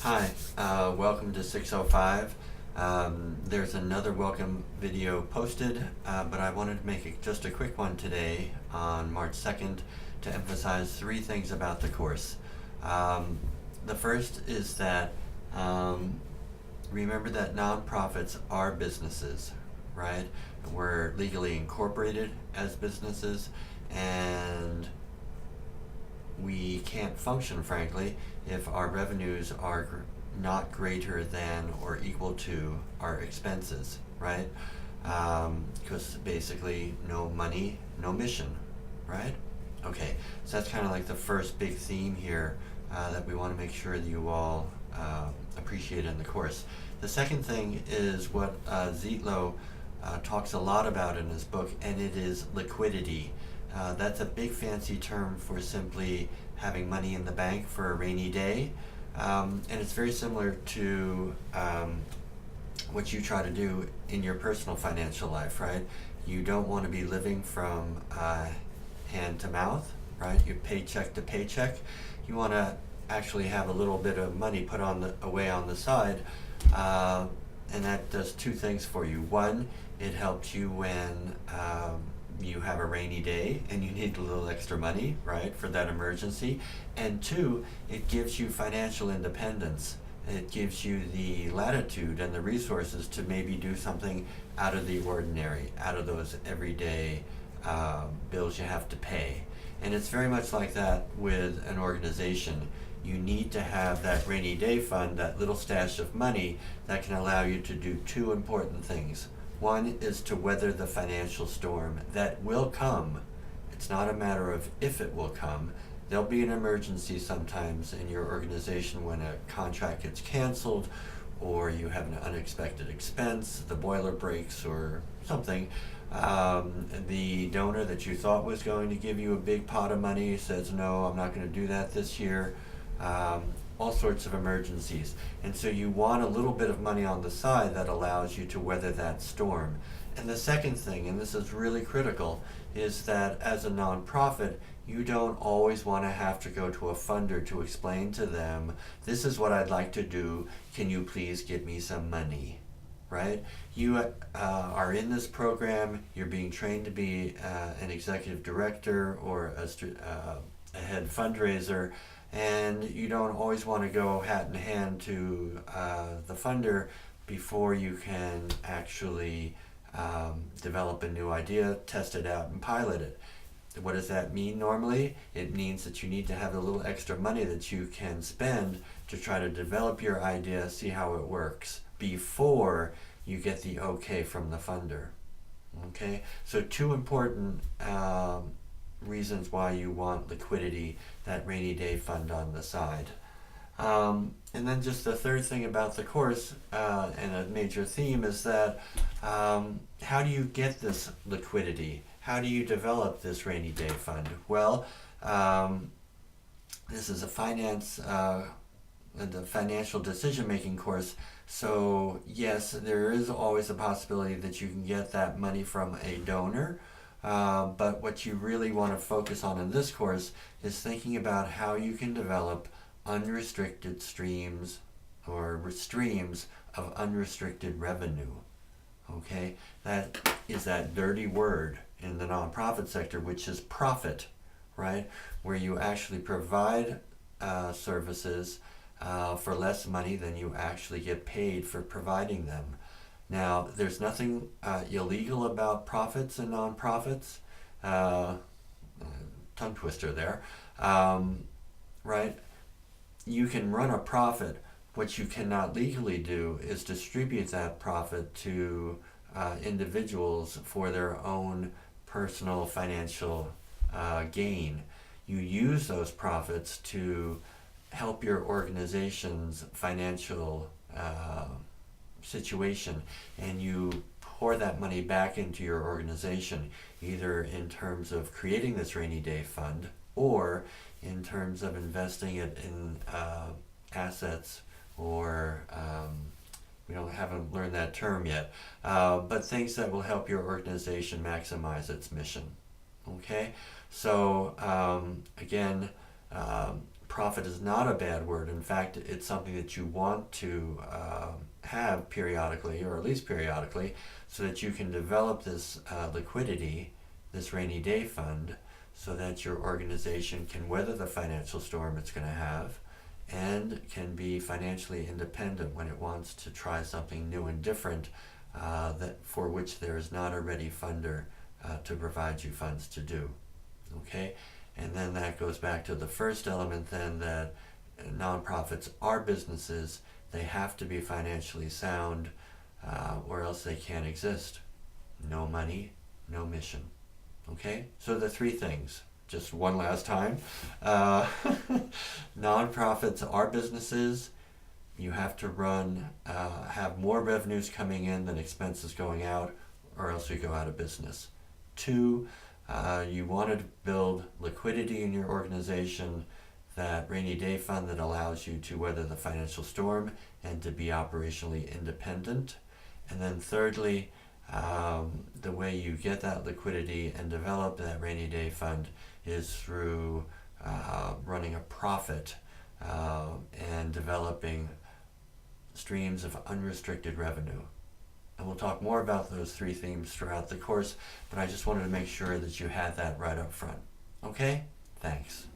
Hi, welcome to 605. There's another welcome video posted, but I wanted to make just a quick one today on March 2nd to emphasize three things about the course. The first is that remember that nonprofits are businesses, right? We're legally incorporated as businesses, and we can't function, frankly, if our revenues are not greater than or equal to our expenses, right? Because basically, no money, no mission, right? Okay, so that's kind of like the first big theme here that we want to make sure that you all appreciate in the course. The second thing is what Zietlow talks a lot about in his book, and it is liquidity. That's a big fancy term for simply having money in the bank for a rainy day. And it's very similar to what you try to do in your personal financial life, right? You don't want to be living from hand to mouth, right? You paycheck to paycheck. You want to actually have a little bit of money put away on the side. And that does two things for you. One, it helps you when you have a rainy day and you need a little extra money, right, for that emergency. And two, it gives you financial independence. It gives you the latitude and the resources to maybe do something out of the ordinary, out of those everyday bills you have to pay. And it's very much like that with an organization. You need to have that rainy day fund, that little stash of money that can allow you to do two important things. One is to weather the financial storm that will come. It's not a matter of if it will come. There'll be an emergency sometimes in your organization when a contract gets canceled, or you have an unexpected expense, the boiler breaks or something. The donor that you thought was going to give you a big pot of money says, no, I'm not going to do that this year. All sorts of emergencies. And so you want a little bit of money on the side that allows you to weather that storm. And the second thing, and this is really critical, is that as a nonprofit, you don't always want to have to go to a funder to explain to them, this is what I'd like to do, can you please give me some money? Right? You are in this program, you're being trained to be an executive director or a head fundraiser, and you don't always want to go hat in hand to the funder before you can actually develop a new idea, test it out, and pilot it. What does that mean normally? It means that you need to have a little extra money that you can spend to try to develop your idea, see how it works, before you get the okay from the funder. Okay? So two important reasons why you want liquidity, that rainy day fund on the side. And then just the third thing about the course, and a major theme, is that how do you get this liquidity? How do you develop this rainy day fund? Well, this is a the financial decision-making course. So yes, there is always a possibility that you can get that money from a donor. But what you really want to focus on in this course is thinking about how you can develop unrestricted streams or streams of unrestricted revenue. Okay, that is that dirty word in the nonprofit sector, which is profit, right? Where you actually provide services for less money than you actually get paid for providing them. Now, there's nothing illegal about profits and nonprofits. Tongue twister there. Right? You can run a profit. What you cannot legally do is distribute that profit to individuals for their own personal financial gain. You use those profits to help your organization's financial situation, and you pour that money back into your organization, either in terms of creating this rainy day fund or in terms of investing it in assets, or haven't learned that term yet, but things that will help your organization maximize its mission. Okay, so again, profit is not a bad word. In fact, it's something that you want to have periodically, or at least periodically, so that you can develop this liquidity, this rainy day fund, so that your organization can weather the financial storm it's going to have and can be financially independent when it wants to try something new and different that for which there is not a ready funder to provide you funds to do. Okay? And then that goes back to the first element then, that nonprofits are businesses. They have to be financially sound or else they can't exist. No money, no mission. Okay? So the three things, just one last time. Nonprofits are businesses. You have to have more revenues coming in than expenses going out, or else you go out of business. Two, you want to build liquidity in your organization, that rainy day fund that allows you to weather the financial storm and to be operationally independent. And then thirdly, the way you get that liquidity and develop that rainy day fund is through running a profit and developing streams of unrestricted revenue. And we'll talk more about those three themes throughout the course, but I just wanted to make sure that you had that right up front. Okay? Thanks.